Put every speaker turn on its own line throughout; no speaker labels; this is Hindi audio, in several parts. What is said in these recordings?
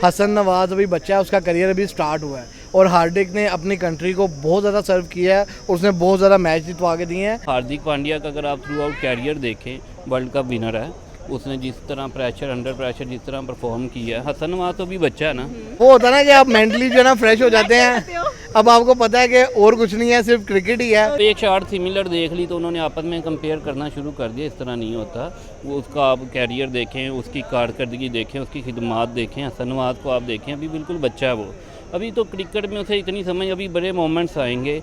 हसन नवाज अभी बच्चा है, उसका करियर अभी स्टार्ट हुआ है और हार्दिक ने अपनी कंट्री को बहुत ज़्यादा सर्व किया है, उसने बहुत ज़्यादा मैच जितवा के दिए हैं।
हार्दिक पांड्या का अगर आप थ्रू आउट कैरियर देखें, वर्ल्ड कप विनर है। उसने जिस तरह प्रेशर, अंडर प्रेशर जिस तरह परफॉर्म किया है। हसन नवाज तो भी बच्चा है ना,
वो होता है ना कि आप मेंटली जो है ना फ्रेश हो जाते हैं। अब आपको पता है कि और कुछ नहीं है, सिर्फ क्रिकेट ही है।
तो एक शॉट सिमिलर देख ली तो उन्होंने आपस में कंपेयर करना शुरू कर दिया। इस तरह नहीं होता। वो उसका आप कैरियर देखें, उसकी कारकर्दगी देखें, उसकी खिदमात देखें। हसन नवाज को आप देखें, अभी बिल्कुल बच्चा है वो। अभी तो क्रिकेट में उसे इतनी समझ, अभी बड़े मोमेंट्स आएंगे।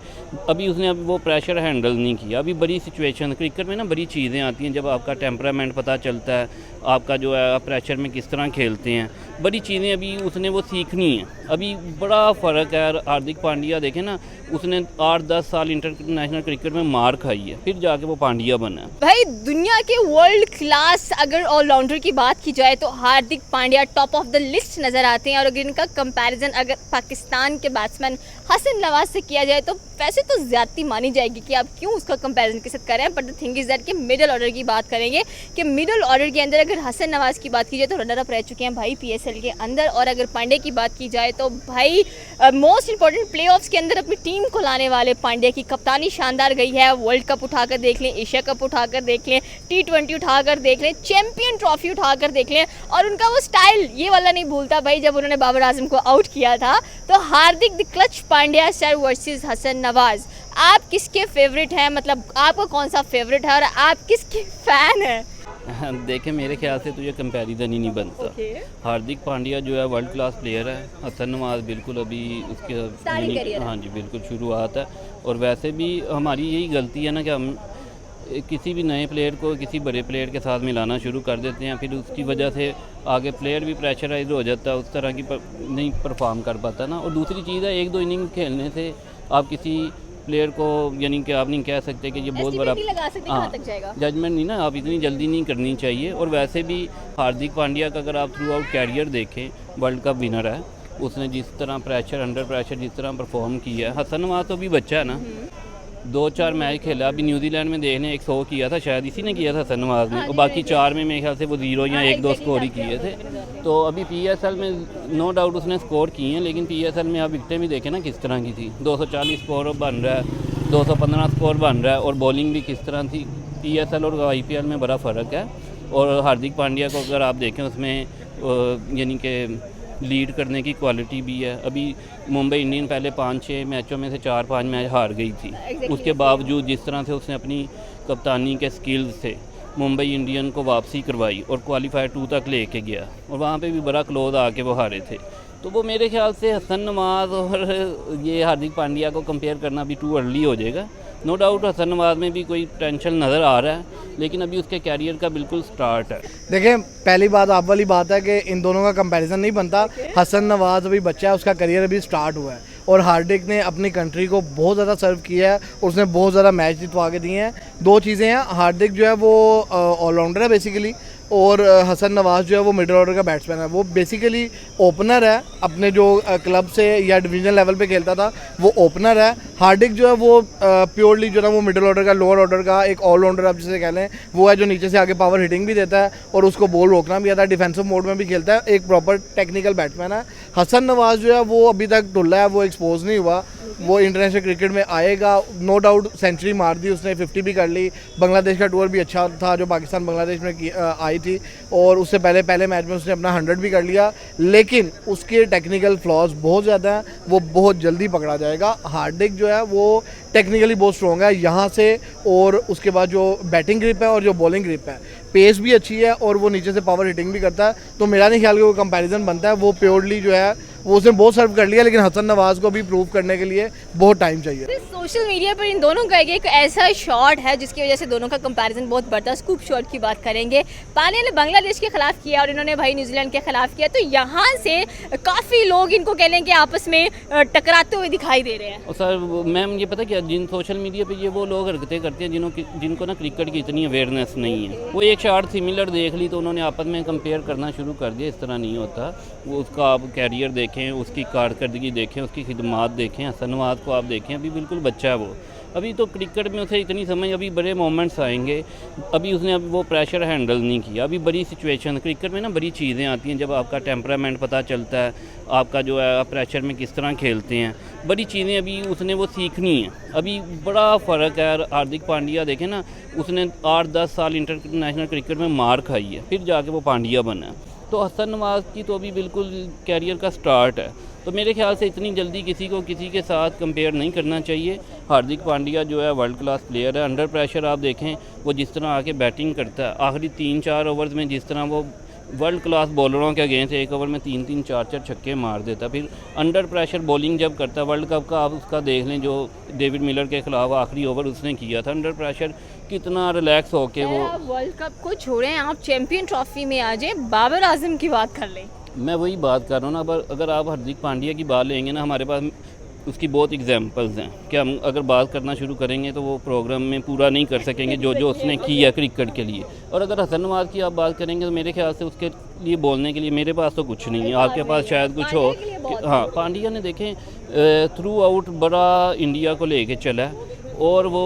अभी उसने अभी वो प्रेशर हैंडल नहीं किया। अभी बड़ी सिचुएशन क्रिकेट में ना बड़ी चीज़ें आती हैं, जब आपका टेम्परामेंट पता चलता है, आपका जो है आप प्रेशर में किस तरह खेलते हैं, बड़ी चीज़ें अभी उसने वो सीखनी है। अभी बड़ा फ़र्क है। हार्दिक पांड्या देखें ना, उसने 8-10 साल इंटरनेशनल क्रिकेट में मार खाई है, फिर जाके वो पांड्या बना।
भाई दुनिया के वर्ल्ड क्लास अगर ऑलराउंडर की बात की जाए तो Hardik Pandya top of the list नज़र आते हैं। और अगर इनका कंपैरिजन अगर पाकिस्तान के बैट्समैन हसन नवाज से किया जाए तो वैसे तो ज़्यादती मानी जाएगी कि आप क्यों उसका कंपैरिजन के साथ कर रहे हैं। But the thing is that कि मिडिल ऑर्डर की बात करेंगे कि मिडिल ऑर्डर के अंदर अगर हसन नवाज की बात की जाए तो रनर अप रह चुके हैं भाई PSL के अंदर। और अगर पांड्या की बात की जाए तो भाई मोस्ट इंपॉर्टेंट प्लेऑफ्स के अंदर अपनी टीम को लाने वाले पांड्या की कप्तानी शानदार गई है। वर्ल्ड कप उठाकर देख लें, एशिया कप उठाकर देख लें, T20 उठाकर देख लें, चैंपियन ट्रॉफी उठाकर देख लें। और उनका वो स्टाइल ये वाला नहीं भूलता भाई, जब उन्होंने बाबर आजम को आउट किया था। तो Hardik the clutch Pandya sir versus Hasan Nawaz, आप किसके फेवरेट हैं? मतलब आपका कौन सा फेवरेट है और आप किसके फैन हैं?
देखें, मेरे ख्याल से तो ये कंपैरिजन ही नहीं बनता। हार्दिक पांड्या जो है वर्ल्ड क्लास प्लेयर है। हसन नवाज बिल्कुल अभी उसके हाँ जी बिल्कुल शुरुआत है। और वैसे भी हमारी यही गलती है ना कि हम किसी भी नए प्लेयर को किसी बड़े प्लेयर के साथ मिलाना शुरू कर देते हैं, फिर उसकी वजह से आगे प्लेयर भी प्रेशराइज हो जाता है, उस तरह की नहीं परफॉर्म कर पाता ना। और दूसरी चीज़ है, 1-2 इनिंग खेलने से आप किसी प्लेयर को यानी कि आप नहीं कह सकते कि ये बहुत बड़ा जजमेंट नहीं ना, आप इतनी जल्दी नहीं करनी चाहिए। और वैसे भी हार्दिक पांड्या का अगर आप थ्रू आउट कैरियर देखें, वर्ल्ड कप विनर है। उसने जिस तरह प्रेशर, अंडर प्रेशर जिस तरह परफॉर्म किया है। हसन नवाज तो भी बच्चा है ना, 2-4 मैच खेला। अभी न्यूजीलैंड में देखने 100 किया था, शायद इसी ने किया था हसन नवाज ने। और बाकी 4 में मेरे ख्याल से वो 0 या 1-2 स्कोर ही किए थे। तो अभी PSL में नो डाउट उसने स्कोर किए हैं, लेकिन PSL में आप विकटें भी देखें ना किस तरह की थी। 240 स्कोर बन रहा है, 215 स्कोर बन रहा है। और बॉलिंग भी किस तरह थी। PSL और IPL में बड़ा फ़र्क है। और हार्दिक पांड्या को अगर आप देखें, उसमें यानी कि लीड करने की क्वालिटी भी है। अभी मुंबई इंडियन पहले 5-6 मैचों में से 4-5 मैच हार गई थी। उसके बावजूद जिस तरह से उसने अपनी कप्तानी के स्किल्स से मुंबई इंडियन को वापसी करवाई और क्वालीफायर 2 तक लेके गया, और वहाँ पे भी बड़ा क्लोज आके वो हारे थे। तो वो मेरे ख्याल से हसन नवाज और ये हार्दिक पांड्या को कंपेयर करना भी टू अर्ली हो जाएगा। नो डाउट हसन नवाज में भी कोई पोटेंशियल नज़र आ रहा है, लेकिन अभी उसके कैरियर का बिल्कुल स्टार्ट है।
देखें, पहली बात आप वाली बात है कि इन दोनों का कंपैरिजन नहीं बनता। हसन नवाज अभी बच्चा है, उसका करियर अभी स्टार्ट हुआ है और हार्दिक ने अपनी कंट्री को बहुत ज़्यादा सर्व किया है, उसने बहुत ज़्यादा मैच जितवा के दिए हैं। 2 चीज़ें हैं, हार्दिक जो है वो ऑलराउंडर है बेसिकली, और हसन नवाज जो है वो मिडिल ऑर्डर का बैट्समैन है। वो बेसिकली ओपनर है, अपने जो क्लब से या डिवीजन लेवल पे खेलता था वो ओपनर है। हार्दिक जो है वो प्योरली जो है वो मिडिल ऑर्डर का, लोअर ऑर्डर का एक ऑलराउंडर आप जिसे कह लें, वो है जो नीचे से आगे पावर हिटिंग भी देता है और उसको बॉल रोकना भी आता है, डिफेंसिव मोड में भी खेलता है, एक प्रॉपर टेक्निकल बैट्समैन है। हसन नवाज जो है वो अभी तक ढुल्ला है, वो एक्सपोज नहीं हुआ। वो इंटरनेशनल क्रिकेट में आएगा, नो डाउट सेंचुरी मार दी उसने, 50 भी कर ली। बांग्लादेश का टूर भी अच्छा था जो पाकिस्तान बांग्लादेश में आई थी, और उससे पहले मैच में उसने अपना 100 भी कर लिया। लेकिन उसके टेक्निकल फ्लॉज बहुत ज़्यादा हैं, वो बहुत जल्दी पकड़ा जाएगा। हार्दिक जो है वो टेक्निकली बहुत स्ट्रॉन्ग है यहाँ से, और उसके बाद जो बैटिंग ग्रिप है और जो बॉलिंग ग्रिप है, पेस भी अच्छी है और वो नीचे से पावर हिटिंग भी करता है। तो मेरा नहीं ख्याल कि वो कंपैरिजन बनता है। वो प्योरली जो है वो उसने बहुत सर्व कर लिया, लेकिन हसन नवाज को भी प्रूव करने के लिए बहुत टाइम चाहिए।
सोशल मीडिया पर इन दोनों का एक ऐसा शॉट है जिसकी वजह से दोनों का कंपैरिजन बहुत बढ़ता है। स्कूप शॉट की बात करेंगे, पांड्या ने बांग्लादेश के खिलाफ किया और इन्होंने भाई न्यूजीलैंड के खिलाफ किया। तो यहाँ से काफ़ी लोग इनको कह लें कि आपस में टकराते हुए दिखाई दे रहे हैं।
और सर मैम ये पता क्या, जिन सोशल मीडिया पे ये वो लोग हरकतें करते हैं जिनको ना क्रिकेट की इतनी अवेयरनेस नहीं है। वो एक शॉट सिमिलर देख ली तो उन्होंने आपस में कंपेयर करना शुरू कर दिया। इस तरह नहीं होता। वो उसका आप कैरियर देखें, उसकी कारकर्दगी देखें, उसकी खिदमात देखें। हसन नवाज को आप देखें, अभी बिल्कुल बच्चा है वो। अभी तो क्रिकेट में उसे इतनी समझ, अभी बड़े मोमेंट्स आएंगे, अभी उसने अब वो प्रेशर हैंडल नहीं किया। अभी बड़ी सिचुएशन क्रिकेट में ना बड़ी चीज़ें आती हैं, जब आपका टेम्परामेंट पता चलता है, आपका जो है आप प्रेशर में किस तरह खेलते हैं, बड़ी चीज़ें अभी उसने वो सीखनी है। अभी बड़ा फ़र्क है। हार्दिक पांड्या देखें ना, उसने 8-10 साल इंटरनेशनल क्रिकेट में मार खाई है, फिर जाके वो पांड्या बना है। तो हसन नवाज़ की तो अभी बिल्कुल कैरियर का स्टार्ट है, तो मेरे ख्याल से इतनी जल्दी किसी को किसी के साथ कंपेयर नहीं करना चाहिए। हार्दिक पांड्या जो है वर्ल्ड क्लास प्लेयर है। अंडर प्रेशर आप देखें वो जिस तरह आके बैटिंग करता है, आखिरी 3-4 ओवर्स में जिस तरह वो वर्ल्ड क्लास बॉलरों के अगेंस्ट एक ओवर में 3-3, 4-4 छक्के मार देता। फिर अंडर प्रेशर बॉलिंग जब करता है, वर्ल्ड कप का आप उसका देख लें, जो डेविड मिलर के खिलाफ आखिरी ओवर उसने किया था अंडर प्रेशर, कितना रिलैक्स होके वो।
वर्ल्ड कप को छोड़ें, आप चैंपियन ट्रॉफी में आ जाए, बाबर आजम की बात कर लें।
मैं वही बात कर रहा हूँ ना, अगर आप हार्दिक पांड्या की बात लेंगे ना, हमारे पास उसकी बहुत एग्जांपल्स हैं कि हम अगर बात करना शुरू करेंगे तो वो प्रोग्राम में पूरा नहीं कर सकेंगे जो जो उसने किया क्रिकेट के लिए। और अगर हसन नवाज़ की आप बात करेंगे तो मेरे ख्याल से उसके लिए बोलने के लिए मेरे पास तो कुछ नहीं है, आपके पास शायद कुछ हो। हाँ, पांड्या ने देखें थ्रू आउट बड़ा इंडिया को लेके चला है और वो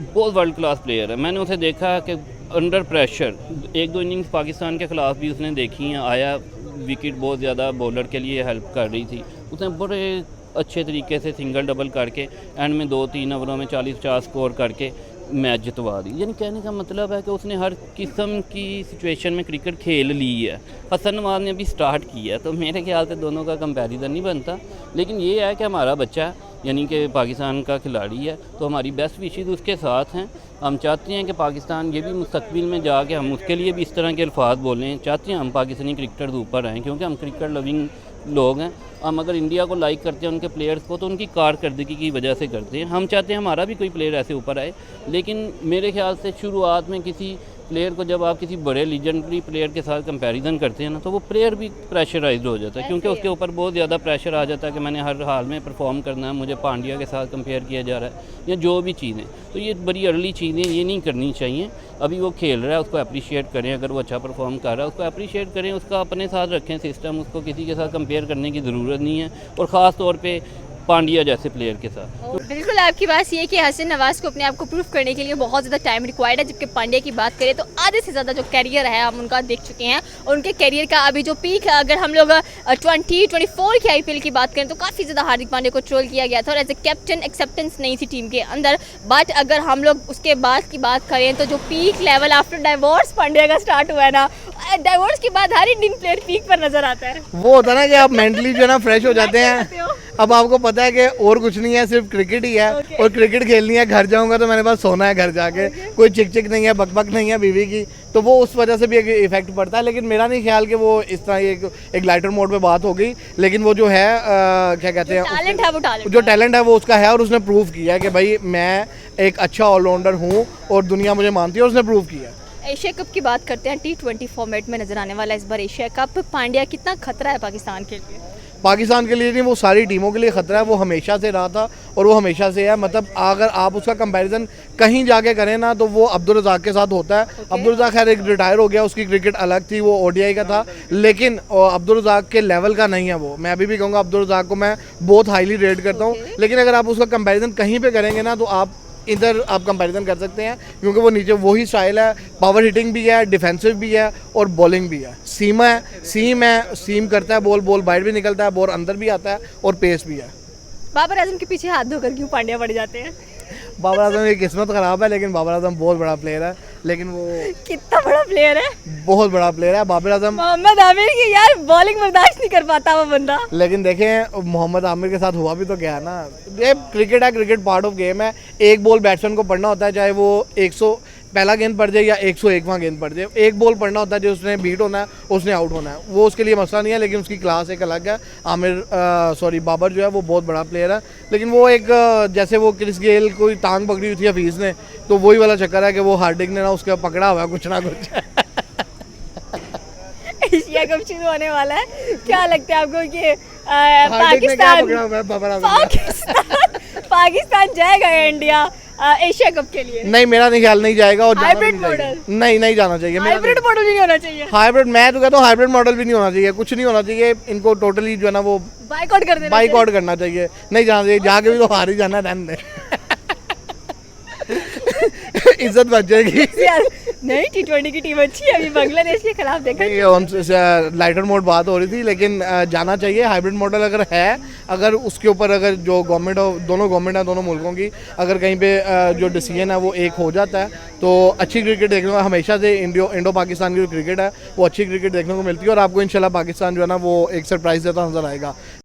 बहुत वर्ल्ड क्लास प्लेयर है। मैंने उसे देखा कि अंडर प्रेशर 1-2 इनिंग्स पाकिस्तान के ख़िलाफ़ भी उसने देखी हैं, आया विकेट बहुत ज़्यादा बॉलर के लिए हेल्प कर रही थी, उसने बड़े अच्छे तरीके से सिंगल डबल करके एंड में 2-3 ओवरों में 40-50 स्कोर करके मैच जितवा दी। यानी कहने का मतलब है कि उसने हर किस्म की सिचुएशन में क्रिकेट खेल ली है। हसन नवाज़ ने अभी स्टार्ट किया है, तो मेरे ख्याल से दोनों का कंपैरिजन नहीं बनता। लेकिन ये है कि हमारा बच्चा यानी कि पाकिस्तान का खिलाड़ी है, तो हमारी बेस्ट विशेज़ उसके साथ हैं। हम चाहते हैं कि पाकिस्तान ये भी मुस्तकबिल में जाके हम उसके लिए भी इस तरह के अल्फाज बोलें, चाहते हैं हम पाकिस्तानी क्रिकेटर ऊपर आएँ, क्योंकि हम क्रिकेट लविंग लोग हैं। हम अगर इंडिया को लाइक करते हैं उनके प्लेयर्स को, तो उनकी कारकर्दगी की वजह से करते हैं। हम चाहते हैं हमारा भी कोई प्लेयर ऐसे ऊपर आए, लेकिन मेरे ख्याल से शुरुआत में किसी प्लेयर को जब आप किसी बड़े लीजेंडरी प्लेयर के साथ कंपैरिजन करते हैं ना, तो वो प्लेयर भी प्रेशराइज्ड हो जाता है, क्योंकि उसके ऊपर बहुत ज़्यादा प्रेशर आ जाता है कि मैंने हर हाल में परफॉर्म करना है, मुझे पांड्या के साथ कंपेयर किया जा रहा है या जो भी चीज़ें। तो ये बड़ी अर्ली चीज़ें ये नहीं करनी चाहिए। अभी वो खेल रहा है, उसको अप्रिशिएट करें, अगर वो अच्छा परफॉर्म कर रहा है उसको अप्रिशिएट करें, उसका अपने साथ रखें सिस्टम, उसको किसी के साथ कंपेयर करने की ज़रूरत नहीं है, और ख़ास तौर पे पांड्या जैसे प्लेयर के साथ।
बिल्कुल आपकी बात ये है कि हसन नवाज़ को अपने आप को प्रूफ करने के लिए बहुत ज़्यादा टाइम रिक्वायर्ड है, जबकि पांड्या की बात करें तो आधे से ज़्यादा जो कैरियर है हम उनका देख चुके हैं, और उनके कैरियर का अभी जो पीक है, अगर हम लोग 2024 की IPL की बात करें तो काफ़ी ज़्यादा हार्दिक पांड्या को ट्रोल किया गया था और एज ए कैप्टन एक्सेप्टेंस नहीं थी टीम के अंदर। बट अगर हम लोग उसके बाद की बात करें तो जो peak level after divorce Pandya का स्टार्ट हुआ है ना, डाइवोर्स के बाद हर इंडियन प्लेयर पीक पर नजर आता है।
वो होता है ना कि आप मेंटली जो है ना फ्रेश हो जाते हैं। अब आपको पता है कि और कुछ नहीं है, सिर्फ क्रिकेट ही है और क्रिकेट खेलनी है। घर जाऊंगा तो मेरे पास सोना है घर जाके, कोई चिक चिक नहीं है, बकबक नहीं है बीवी की, तो वो उस वजह से भी एक इफेक्ट पड़ता है। लेकिन मेरा नहीं ख्याल कि वो इस तरह एक लाइटर मोड पे बात हो गई। लेकिन वो जो है क्या कहते हैं,
टैलेंट है, वो टैलेंट
जो टैलेंट है वो उसका है, और उसने प्रूव किया है कि भाई मैं एक अच्छा ऑलराउंडर हूँ और दुनिया मुझे मानती है, और उसने प्रूव किया।
एशिया कप की बात करते हैं, T20 फॉर्मेट में नजर आने वाला इस बार एशिया कप, पांड्या कितना खतरा है पाकिस्तान के लिए?
पाकिस्तान के लिए नहीं, वो सारी टीमों के लिए ख़तरा है। वो हमेशा से रहा था और वो हमेशा से है। मतलब अगर आप उसका कंपैरिजन कहीं जाके करें ना, तो वो अब्दुल रज़ाक के साथ होता है। अब्दुल रज़ाक खैर एक रिटायर हो गया, उसकी क्रिकेट अलग थी, वो ODI का था, लेकिन अब्दुल रज़ाक के लेवल का नहीं है वो। मैं अभी भी कहूँगा अब्दुल रज़ाक को मैं बहुत हाईली रेट करता हूँ। लेकिन अगर आप उसका कंपैरिजन कहीं पर करेंगे ना, तो आप इधर आप कंपैरिजन कर सकते हैं, क्योंकि वो नीचे वही स्टाइल है, पावर हिटिंग भी है, डिफेंसिव भी है और बॉलिंग भी है। सीम करता है, बॉल बाहर भी निकलता है, बॉल अंदर भी आता है और पेस भी है।
बाबर आजम के पीछे हाथ धोकर क्यों पांड्या पड़ जाते हैं?
बाबर आजम की किस्मत ख़राब है, लेकिन बाबर आजम बहुत बड़ा प्लेयर है। लेकिन वो
कितना बड़ा प्लेयर है,
बहुत बड़ा प्लेयर है बाबर आजम।
मोहम्मद आमिर की यार बॉलिंग बर्दाश्त नहीं कर पाता वो बंदा।
लेकिन देखें मोहम्मद आमिर के साथ हुआ भी तो क्या है ना, ये क्रिकेट है, क्रिकेट पार्ट ऑफ गेम है। एक बॉल बैट्समैन को पढ़ना होता है, चाहे वो 100 पहला गेंद पड़ जाए या 101वां गेंद पड़ जाए, एक बॉल पढ़ना होता है, जो उसने बीट होना है उसने आउट होना है। वो उसके लिए मसला नहीं है, लेकिन उसकी क्लास एक अलग है। बाबर जो है वो बहुत बड़ा प्लेयर है, लेकिन वो एक जैसे वो क्रिस गेल कोई टांग पकड़ी हुई थी हफीज़ ने, तो वही वाला चक्कर है कि वो हार्दिक ने ना उसका पकड़ा हुआ है कुछ ना कुछ।
एशिया कप शुरू होने वाला है, क्या लगता है आपको कि
हार्दिक ने क्या पकड़ा हुआ है बाबर आजम?
पाकिस्तान जाएगा इंडिया एशिया कप के लिए?
नहीं, मेरा नहीं ख्याल नहीं जाएगा। और
हाइब्रिड मॉडल
नहीं जाना चाहिए।
हाइब्रिड मॉडल भी नहीं होना चाहिए।
हाइब्रिड, मैं तो कहता हूँ हाइब्रिड मॉडल भी नहीं होना चाहिए, कुछ नहीं होना चाहिए। इनको टोटली जो है ना वो
बाइकआउट कर देना,
बाइकआउट करना चाहिए, नहीं जाना चाहिए। जाके भी तो हार ही जाना, रहने दे। इज्जत बच जाएगी।
यार नहीं, T20 की टीम अच्छी है, अभी बांग्लादेश के खिलाफ देखा।
ये उनसे लाइटर मोड बात हो रही थी, लेकिन जाना चाहिए। हाइब्रिड मॉडल अगर है, अगर उसके ऊपर अगर जो गवर्नमेंट गवर्नमेंट है दोनों मुल्कों की, अगर कहीं पे जो डिसीजन है वो एक हो जाता है तो अच्छी क्रिकेट देखने को हमेशा से इंडो पाकिस्तान की जो क्रिकेट है वो अच्छी क्रिकेट देखने को मिलती है, और आपको इंशाल्लाह पाकिस्तान जो है ना वो एक सरप्राइज देता नजर आएगा।